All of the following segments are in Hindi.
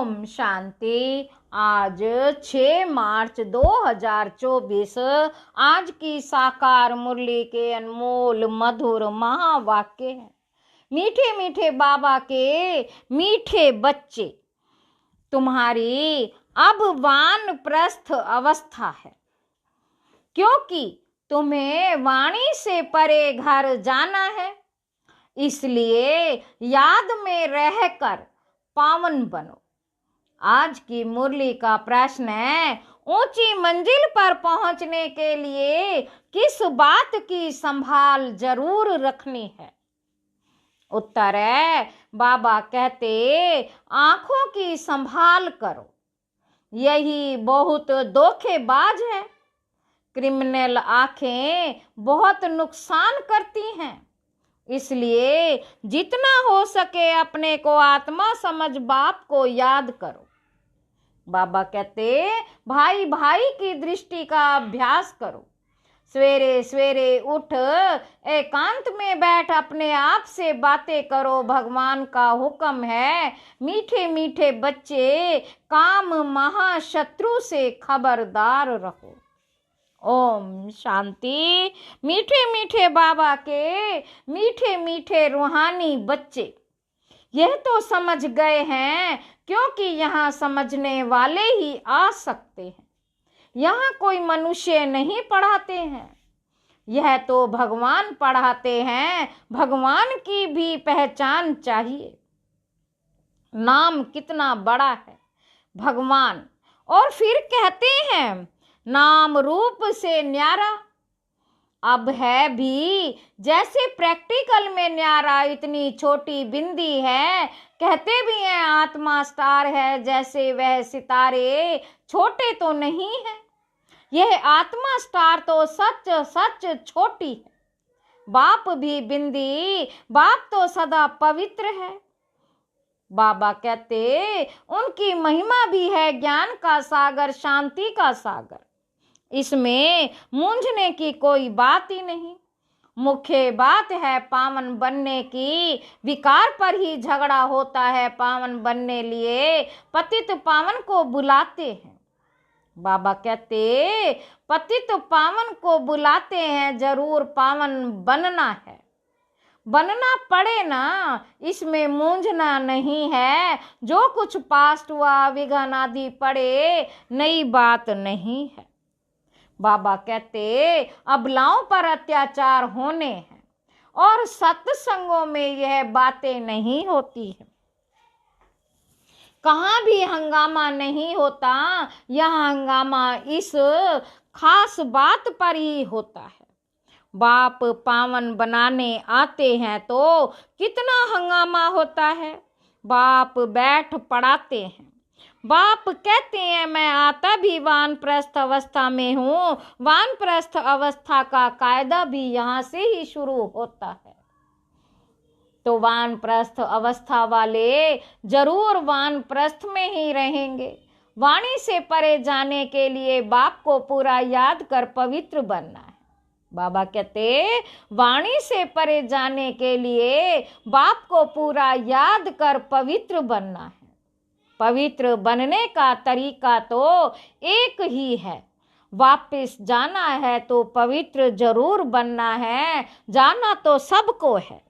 ओम शांति। आज 6 मार्च 2024 आज की साकार मुरली के अनमोल मधुर महावाक्य है। मीठे मीठे बाबा के मीठे बच्चे, तुम्हारी अब वानप्रस्थ अवस्था है, क्योंकि तुम्हें वाणी से परे घर जाना है। इसलिए याद में रहकर पावन बनो। आज की मुरली का प्रश्न है, ऊंची मंजिल पर पहुंचने के लिए किस बात की संभाल जरूर रखनी है? उत्तर है, बाबा कहते आंखों की संभाल करो। यही बहुत धोखेबाज है। क्रिमिनल आंखें बहुत नुकसान करती हैं। इसलिए जितना हो सके अपने को आत्मा समझ बाप को याद करो। बाबा कहते भाई भाई की दृष्टि का अभ्यास करो। सवेरे सवेरे उठ एकांत में बैठ अपने आप से बातें करो। भगवान का हुक्म है, मीठे मीठे बच्चे, काम महाशत्रु से खबरदार रहो। ओम शांति। मीठे मीठे बाबा के मीठे मीठे रूहानी बच्चे यह तो समझ गए हैं, क्योंकि यहाँ समझने वाले ही आ सकते हैं। यहाँ कोई मनुष्य नहीं पढ़ाते हैं, यह तो भगवान पढ़ाते हैं। भगवान की भी पहचान चाहिए। नाम कितना बड़ा है, भगवान। और फिर कहते हैं नाम रूप से न्यारा। अब है भी जैसे प्रैक्टिकल में न्यारा। इतनी छोटी बिंदी है, कहते भी हैं आत्मा स्टार है, जैसे वह सितारे छोटे तो नहीं है। यह आत्मा स्टार तो सच सच छोटी है। बाप भी बिंदी, बाप तो सदा पवित्र है। बाबा कहते उनकी महिमा भी है ज्ञान का सागर, शांति का सागर। इसमें मूंझने की कोई बात ही नहीं। मुख्य बात है पावन बनने की। विकार पर ही झगड़ा होता है। पावन बनने लिए पतित पावन को बुलाते हैं। बाबा कहते पतित पावन को बुलाते हैं, जरूर पावन बनना है। बनना पड़े ना, इसमें मूंझना नहीं है। जो कुछ पास्ट हुआ, विघ्न आदि पड़े, नई बात नहीं है। बाबा कहते अबलाओं पर अत्याचार होने हैं और सत्संगों में यह बातें नहीं होती है। कहाँ भी हंगामा नहीं होता, यहाँ हंगामा इस खास बात पर ही होता है। बाप पावन बनाने आते हैं तो कितना हंगामा होता है। बाप बैठ पढ़ाते हैं। बाप कहते हैं मैं आता भी वानप्रस्थ अवस्था में हूँ। वानप्रस्थ अवस्था का कायदा भी यहाँ से ही शुरू होता है। तो वानप्रस्थ अवस्था वाले जरूर वानप्रस्थ में ही रहेंगे। वाणी से परे जाने के लिए बाप को पूरा याद कर पवित्र बनना है। बाबा कहते वाणी से परे जाने के लिए बाप को पूरा याद कर पवित्र बनना है। पवित्र बनने का तरीका तो एक ही है। वापस जाना है तो पवित्र जरूर बनना है। जाना तो सबको है,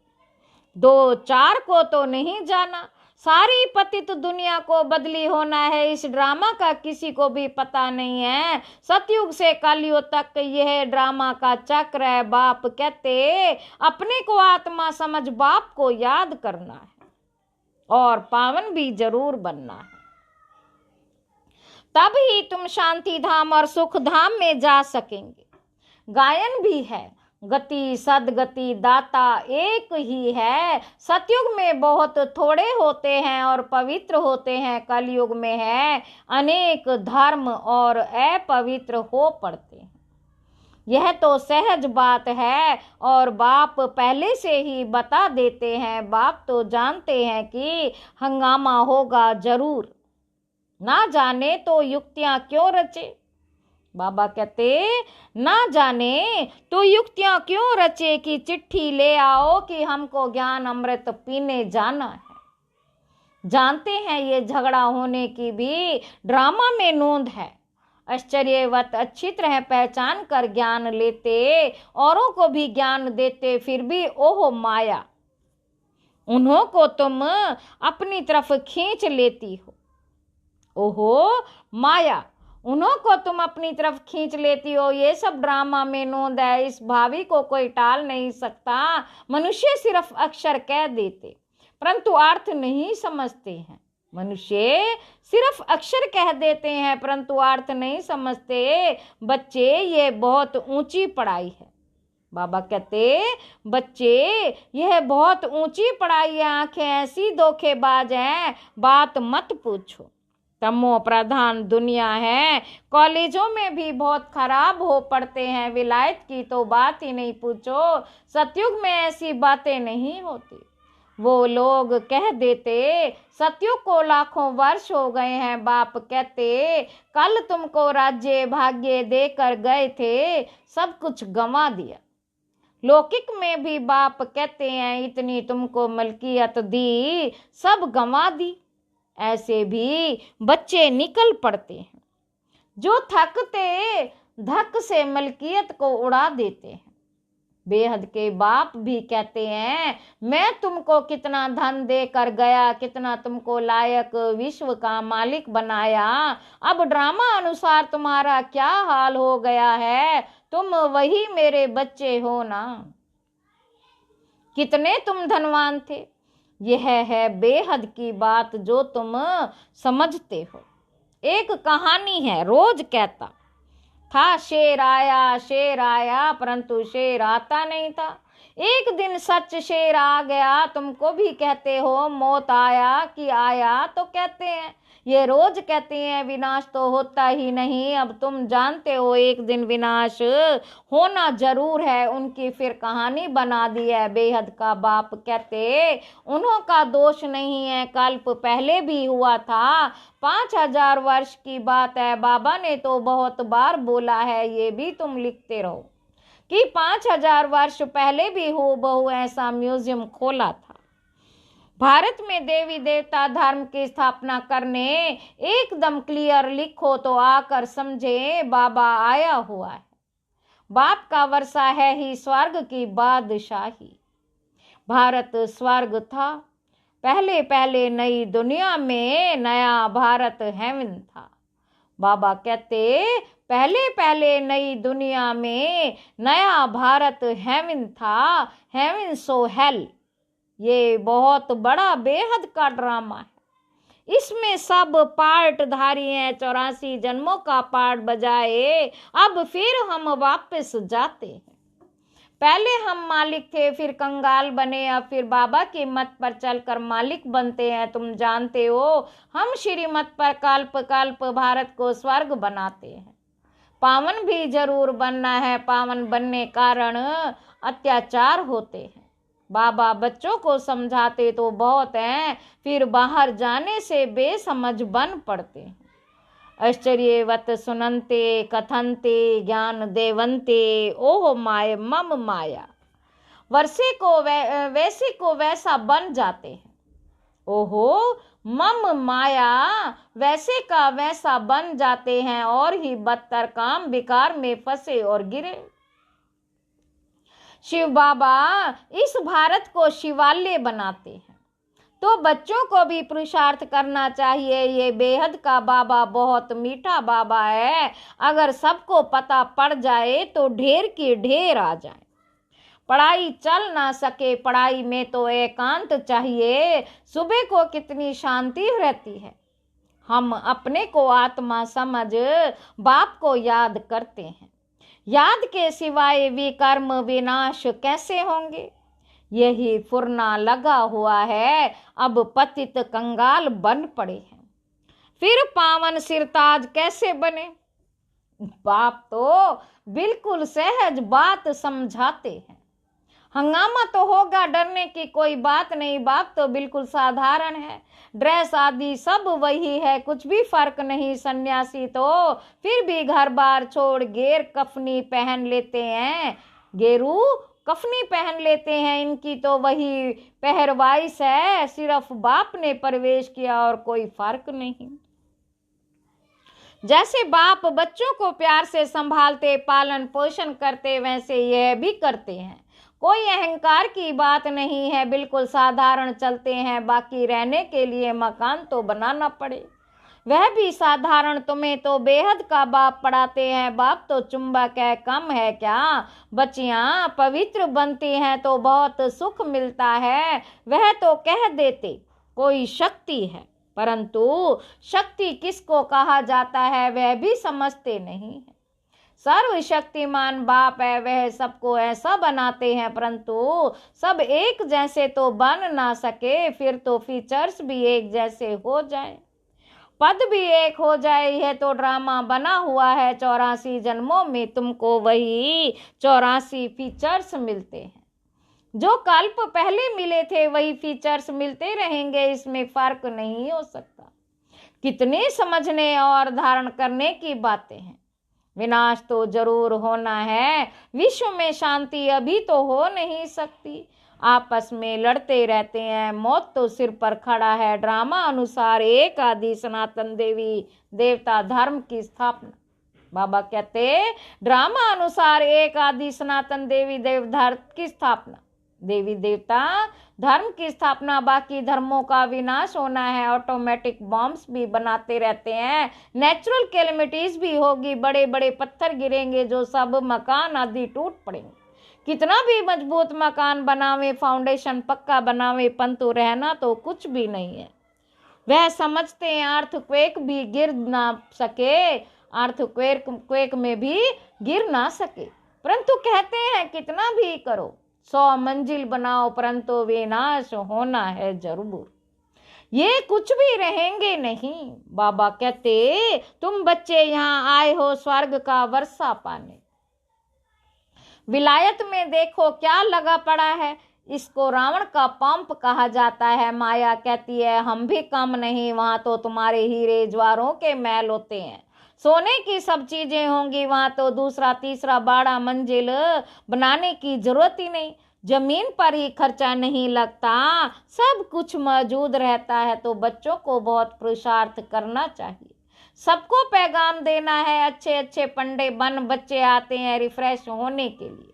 2-4 को तो नहीं जाना। सारी पतित दुनिया को बदली होना है। इस ड्रामा का किसी को भी पता नहीं है। सतयुग से कलयुग तक यह ड्रामा का चक्र है। बाप कहते अपने को आत्मा समझ बाप को याद करना है और पावन भी जरूर बनना है। तब ही तुम शांति धाम और सुख धाम में जा सकेंगे। गायन भी है, गति सदगति दाता एक ही है। सतयुग में बहुत थोड़े होते हैं और पवित्र होते हैं। कलयुग में है अनेक धर्म और अपवित्र हो पड़ते हैं। यह तो सहज बात है और बाप पहले से ही बता देते हैं। बाप तो जानते हैं कि हंगामा होगा जरूर। ना जाने तो युक्तियां क्यों रचे। बाबा कहते ना जाने तो युक्तियां क्यों रचे कि चिट्ठी ले आओ कि हमको ज्ञान अमृत पीने जाना है। जानते हैं ये झगड़ा होने की भी ड्रामा में नोंद है। आश्चर्यवत अच्छी तरह पहचान कर ज्ञान लेते, औरों को भी ज्ञान देते, फिर भी ओह माया, उन्हों को तुम अपनी तरफ खींच लेती हो। ओहो माया, उन्हों को तुम अपनी तरफ खींच लेती हो। ये सब ड्रामा में नोंद है, इस भावी को कोई टाल नहीं सकता। मनुष्य सिर्फ अक्षर कह देते परंतु अर्थ नहीं समझते हैं। मनुष्य सिर्फ अक्षर कह देते हैं परंतु अर्थ नहीं समझते। बच्चे, ये बहुत ऊंची पढ़ाई है। बाबा कहते, बच्चे यह बहुत ऊंची पढ़ाई है, आंखें ऐसी धोखेबाज हैं, बात मत पूछो। तमो प्रधान दुनिया है, कॉलेजों में भी बहुत खराब हो पढ़ते हैं, विलायत की तो बात ही नहीं पूछो। सतयुग में ऐसी बातें नहीं होती। वो लोग कह देते सतयुग को लाखों वर्ष हो गए हैं। बाप कहते, कल तुमको राज्य भाग्य देकर गए थे, सब कुछ गंवा दिया। लौकिक में भी बाप कहते हैं, इतनी तुमको मलकियत दी, सब गंवा दी। ऐसे भी बच्चे निकल पड़ते हैं जो थकते धक से मलकियत को उड़ा देते हैं। बेहद के बाप भी कहते हैं, मैं तुमको कितना धन देकर गया, कितना तुमको लायक विश्व का मालिक बनाया, अब ड्रामा अनुसार तुम्हारा क्या हाल हो गया है। तुम वही मेरे बच्चे हो ना। कितने तुम धनवान थे, यह है बेहद की बात जो तुम समझते हो। एक कहानी है, रोज कहता था शेर आया परंतु शेर आता नहीं था। एक दिन सच शेर आ गया, तुमको भी कहते हो मौत आया कि आया तो कहते हैं। ये रोज कहते हैं विनाश तो होता ही नहीं, अब तुम जानते हो एक दिन विनाश होना जरूर है। उनकी फिर कहानी बना दी है। बेहद का बाप कहते, उन्हों का दोष नहीं है, कल्प पहले भी हुआ था, 5000 वर्ष की बात है। बाबा ने तो बहुत बार बोला है, ये भी तुम लिखते रहो कि 5000 वर्ष पहले भी हूबहू ऐसा म्यूजियम खोला था। भारत में देवी देवता धर्म की स्थापना करने एकदम क्लियर लिखो तो आकर समझे बाबा आया हुआ है। बाप का वर्षा है ही स्वर्ग की बादशाही। भारत स्वर्ग था, पहले पहले नई दुनिया में नया भारत हेवन था। बाबा कहते, पहले पहले नई दुनिया में नया भारत हेवन था, हेवन सो हेल। ये बहुत बड़ा बेहद का ड्रामा है। इसमें सब पार्टधारी हैं, 84 जन्मों का पार्ट बजाए अब फिर हम वापस जाते हैं। पहले हम मालिक थे, फिर कंगाल बने, अब फिर बाबा की मत पर चलकर मालिक बनते हैं। तुम जानते हो हम श्रीमत पर कल्प कल्प भारत को स्वर्ग बनाते हैं। पावन भी जरूर बनना है, पावन बनने कारण अत्याचार होते हैं। बाबा बच्चों को समझाते तो बहुत हैं, फिर बाहर जाने से बेसमझ बन पड़ते हैं। आश्चर्यवत सुनन्ते कथन्ते ज्ञान देवन्ते, ओह माय मम माया। वर्षे को वैसे को वैसा बन जाते हैं। ओहो मम माया, वैसे का वैसा बन जाते हैं और ही बदतर काम विकार में फंसे और गिरे। शिव बाबा इस भारत को शिवालय बनाते हैं, तो बच्चों को भी पुरुषार्थ करना चाहिए। ये बेहद का बाबा बहुत मीठा बाबा है, अगर सबको पता पड़ जाए तो ढेर की ढेर आ जाए। पढ़ाई चल ना सके, पढ़ाई में तो एकांत चाहिए। सुबह को कितनी शांति रहती है। हम अपने को आत्मा समझ बाप को याद करते हैं। याद के सिवाय विकर्म विनाश कैसे होंगे। यही फुरना लगा हुआ है, अब पतित कंगाल बन पड़े हैं, फिर पावन सिरताज कैसे बने। बाप तो बिल्कुल सहज बात समझाते हैं। हंगामा तो होगा, डरने की कोई बात नहीं। बाप तो बिल्कुल साधारण है, ड्रेस आदि सब वही है, कुछ भी फर्क नहीं। सन्यासी तो फिर भी घर बार छोड़ गेर कफनी पहन लेते हैं। गेरू कफनी पहन लेते हैं। इनकी तो वही पहरवाइश है, सिर्फ बाप ने प्रवेश किया और कोई फर्क नहीं। जैसे बाप बच्चों को प्यार से संभालते, पालन पोषण करते, वैसे यह भी करते हैं। कोई अहंकार की बात नहीं है, बिल्कुल साधारण चलते हैं। बाकी रहने के लिए मकान तो बनाना पड़े, वह भी साधारण। तुम्हें तो बेहद का बाप पढ़ाते हैं। बाप तो चुंबक है, कम है क्या? बच्चियां पवित्र बनती हैं तो बहुत सुख मिलता है। वह तो कह देते कोई शक्ति है, परंतु शक्ति किसको कहा जाता है वह भी समझते नहीं है। सर्वशक्तिमान बाप है, वह सबको ऐसा बनाते हैं, परंतु सब एक जैसे तो बन ना सके। फिर तो फीचर्स भी एक जैसे हो जाए, पद भी एक हो जाए। यह तो ड्रामा बना हुआ है। 84 जन्मों में तुमको वही 84 फीचर्स मिलते हैं। जो कल्प पहले मिले थे वही फीचर्स मिलते रहेंगे, इसमें फर्क नहीं हो सकता। कितनी समझने और धारण करने की बातें हैं। विनाश तो जरूर होना है, विश्व में शांति अभी तो हो नहीं सकती। आपस में लड़ते रहते हैं, मौत तो सिर पर खड़ा है। ड्रामा अनुसार एक आदि सनातन देवी देवता धर्म की स्थापना। बाबा कहते ड्रामा अनुसार एक आदि सनातन देवी धर्म की स्थापना, देवी देवता धर्म की स्थापना। बाकी धर्मों का विनाश होना है। ऑटोमेटिक बॉम्ब्स भी बनाते रहते हैं, नेचुरल कैलेमिटीज भी होगी, बड़े बड़े पत्थर गिरेंगे जो सब मकान आदि टूट पड़ेंगे। कितना भी मजबूत मकान बनावे, फाउंडेशन पक्का बनावे, परंतु रहना तो कुछ भी नहीं है। वह समझते हैं अर्थक्वेक भी गिर ना सके, अर्थक्वेक में भी गिर ना सके, परंतु कहते हैं कितना भी करो, 100 मंजिल बनाओ, परंतु विनाश होना है जरूर। ये कुछ भी रहेंगे नहीं। बाबा कहते तुम बच्चे यहाँ आए हो स्वर्ग का वर्षा पाने। विलायत में देखो क्या लगा पड़ा है, इसको रावण का पंप कहा जाता है। माया कहती है हम भी कम नहीं, वहां तो तुम्हारे हीरे ज्वारों के महल होते हैं, सोने की सब चीजें होंगी। वहां तो दूसरा तीसरा बड़ा मंजिल बनाने की जरूरत ही नहीं, जमीन पर ही खर्चा नहीं लगता, सब कुछ मौजूद रहता है। तो बच्चों को बहुत पुरुषार्थ करना चाहिए, सबको पैगाम देना है। अच्छे अच्छे पंडे बन बच्चे आते हैं रिफ्रेश होने के लिए।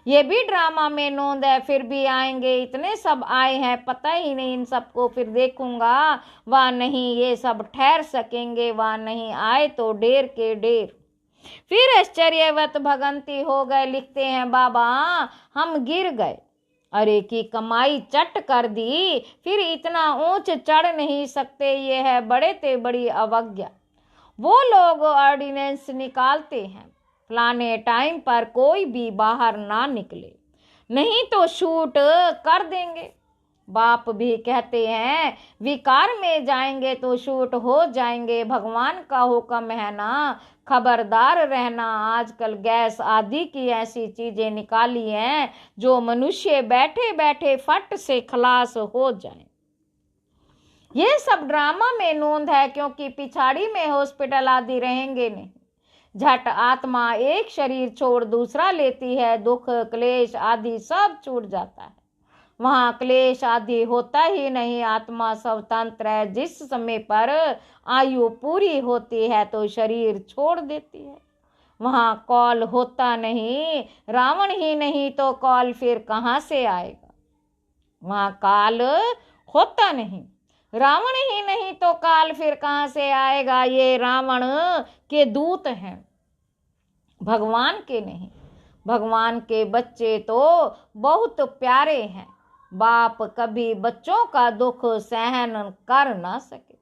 ये भी ड्रामा में नोंद है, फिर भी आएंगे। इतने सब आए हैं, पता ही नहीं इन सबको फिर देखूंगा वह नहीं, ये सब ठहर सकेंगे वह नहीं, आए तो ढेर के ढेर। फिर आश्चर्यवत भगंती हो गए। लिखते हैं बाबा हम गिर गए, अरे की कमाई चट कर दी, फिर इतना ऊंच चढ़ नहीं सकते, ये है बड़े ते बड़ी अवज्ञा। वो लोग ऑर्डिनेंस निकालते हैं फलाने टाइम पर कोई भी बाहर ना निकले, नहीं तो शूट कर देंगे। बाप भी कहते हैं विकार में जाएंगे तो शूट हो जाएंगे। भगवान का हुक्म है ना, खबरदार रहना। आजकल गैस आदि की ऐसी चीजें निकाली हैं जो मनुष्य बैठे बैठे फट से खलास हो जाए। ये सब ड्रामा में नोंद है, क्योंकि पिछाड़ी में हॉस्पिटल आदि रहेंगे नहीं। झट आत्मा एक शरीर छोड़ दूसरा लेती है, दुख क्लेश आदि सब छूट जाता है। वहां क्लेश आदि होता ही नहीं, आत्मा स्वतंत्र है। जिस समय पर आयु पूरी होती है तो शरीर छोड़ देती है। वहां कॉल होता नहीं, रावण ही नहीं तो कॉल फिर कहाँ से आएगा। वहां काल होता नहीं, रावण ही नहीं तो काल फिर कहाँ से आएगा। ये रावण के दूत हैं, भगवान के नहीं। भगवान के बच्चे तो बहुत प्यारे हैं। बाप कभी बच्चों का दुख सहन कर ना सके।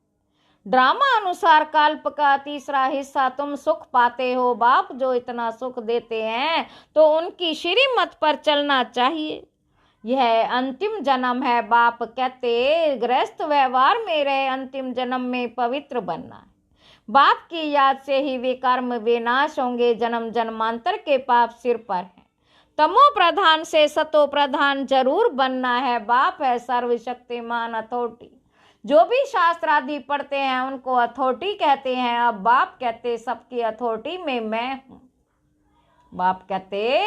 ड्रामा अनुसार कल्प का तीसरा हिस्सा तुम सुख पाते हो। बाप जो इतना सुख देते हैं तो उनकी श्रीमत पर चलना चाहिए। यह अंतिम जन्म है। बाप कहते गृहस्थ व्यवहार में रहे, अंतिम जन्म में पवित्र बनना है। बाप की याद से ही वे कर्म विनाश होंगे। जन्म जन्मांतर के पाप सिर पर है। तमो प्रधान से सतो प्रधान जरूर बनना है। बाप है सर्वशक्तिमान अथॉरिटी। जो भी शास्त्र आदि पढ़ते हैं उनको अथॉरिटी कहते हैं। अब बाप कहते सबकी अथॉरिटी में मैं हूँ। बाप कहते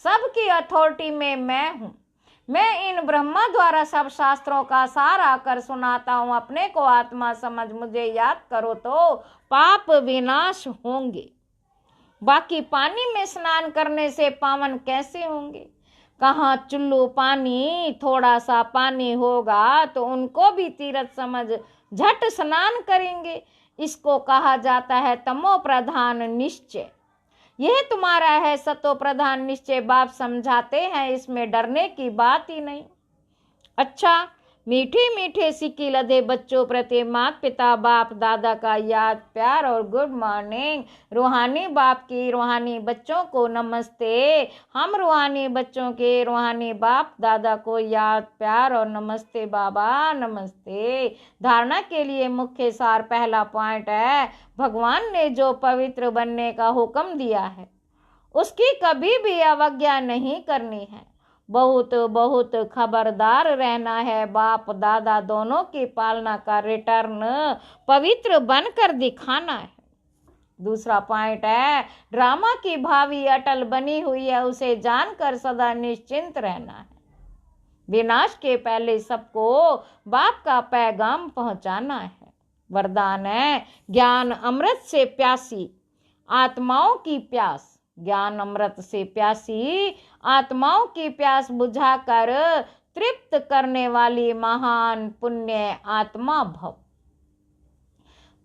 सबकी अथॉरिटी में मैं हूं। मैं इन ब्रह्मा द्वारा सब शास्त्रों का सार आकर सुनाता हूं। अपने को आत्मा समझ मुझे याद करो तो पाप विनाश होंगे। बाकी पानी में स्नान करने से पावन कैसे होंगे? कहाँ चुल्लू पानी, थोड़ा सा पानी होगा तो उनको भी तीर्थ समझ झट स्नान करेंगे। इसको कहा जाता है तमो प्रधान निश्चय। यह तुम्हारा है सतो प्रधान निश्चय। बाप समझाते हैं, इसमें डरने की बात ही नहीं। अच्छा, मीठे मीठे सिक्की लदे बच्चों प्रति माता पिता बाप दादा का याद प्यार और गुड मॉर्निंग। रूहानी बाप की रूहानी बच्चों को नमस्ते। हम रूहानी बच्चों के रूहानी बाप दादा को याद प्यार और नमस्ते बाबा नमस्ते। धारणा के लिए मुख्य सार पहला पॉइंट है, भगवान ने जो पवित्र बनने का हुक्म दिया है उसकी कभी भी अवज्ञा नहीं करनी है। बहुत बहुत खबरदार रहना है। बाप दादा दोनों की पालना का रिटर्न पवित्र बनकर दिखाना है। दूसरा पॉइंट है, ड्रामा की भावी अटल बनी हुई है, उसे जानकर सदा निश्चिंत रहना है। विनाश के पहले सबको बाप का पैगाम पहुंचाना है। वरदान है, ज्ञान अमृत से प्यासी आत्माओं की प्यास। ज्ञान अमृत से प्यासी आत्माओं की प्यास बुझाकर तृप्त करने वाली महान पुण्य आत्मा भव।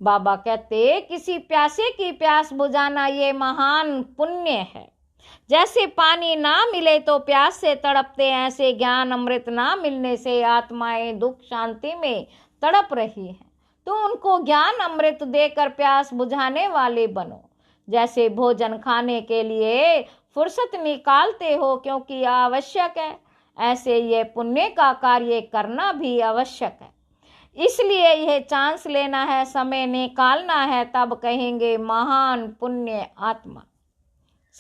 बाबा कहते किसी प्यासे की प्यास बुझाना ये महान पुण्य है। जैसे पानी ना मिले तो प्यास से तड़पते, ऐसे ज्ञान अमृत ना मिलने से आत्माएं दुख शांति में तड़प रही हैं। तो उनको ज्ञान अमृत देकर प्यास बुझाने वाले बनो। जैसे भोजन खाने के लिए फुर्सत निकालते हो क्योंकि आवश्यक है, ऐसे ये पुण्य का कार्य करना भी आवश्यक है। इसलिए यह चांस लेना है, समय निकालना है, तब कहेंगे महान पुण्य आत्मा।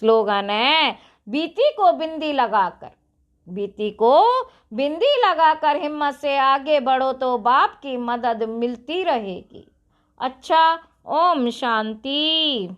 स्लोगन है, बीती को बिंदी लगाकर। बीती को बिंदी लगाकर हिम्मत से आगे बढ़ो तो बाप की मदद मिलती रहेगी। अच्छा, ओम शांति।